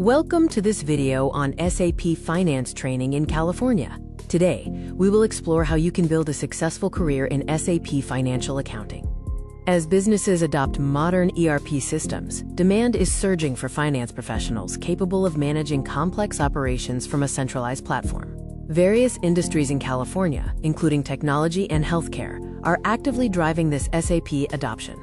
Welcome to this video on SAP Finance Training in California. Today, we will explore how you can build a successful career in SAP Financial Accounting. As businesses adopt modern ERP systems, demand is surging for finance professionals capable of managing complex operations from a centralized platform. Various industries in California, including technology and healthcare, are actively driving this SAP adoption.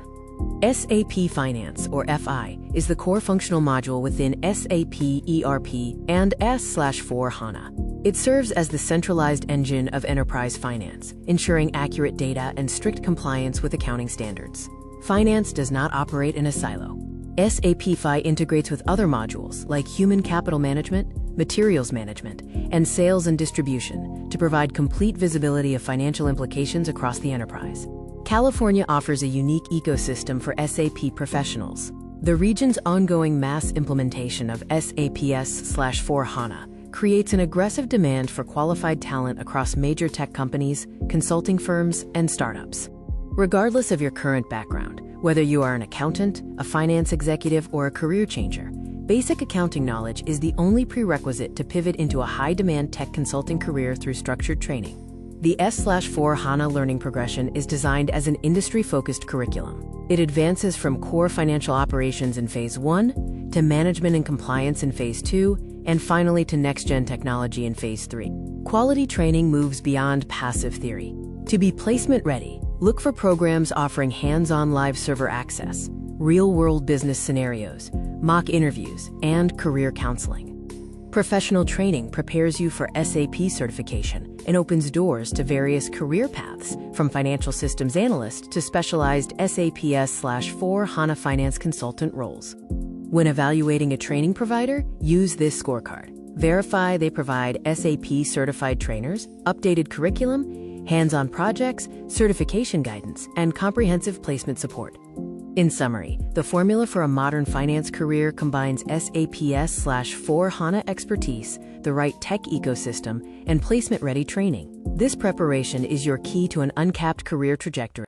SAP Finance, or FI, is the core functional module within SAP ERP and S/4HANA. It serves as the centralized engine of enterprise finance, ensuring accurate data and strict compliance with accounting standards. Finance does not operate in a silo. SAP FI integrates with other modules like human capital management, materials management, and sales and distribution to provide complete visibility of financial implications across the enterprise. California offers a unique ecosystem for SAP professionals. The region's ongoing mass implementation of SAP S/4HANA creates an aggressive demand for qualified talent across major tech companies, consulting firms, and startups. Regardless of your current background, whether you are an accountant, a finance executive, or a career changer, basic accounting knowledge is the only prerequisite to pivot into a high-demand tech consulting career through structured training. The S/4HANA learning progression is designed as an industry-focused curriculum. It advances from core financial operations in Phase 1 to management and compliance in Phase 2, and finally to next-gen technology in Phase 3. Quality training moves beyond passive theory. To be placement-ready, look for programs offering hands-on live server access, real-world business scenarios, mock interviews, and career counseling. Professional training prepares you for SAP certification and opens doors to various career paths, from financial systems analyst to specialized SAP S/4HANA finance consultant roles. When evaluating a training provider, use this scorecard. Verify they provide SAP certified trainers, updated curriculum, hands-on projects, certification guidance, and comprehensive placement support. In summary, the formula for a modern finance career combines SAP S/4HANA expertise, the right tech ecosystem, and placement-ready training. This preparation is your key to an uncapped career trajectory.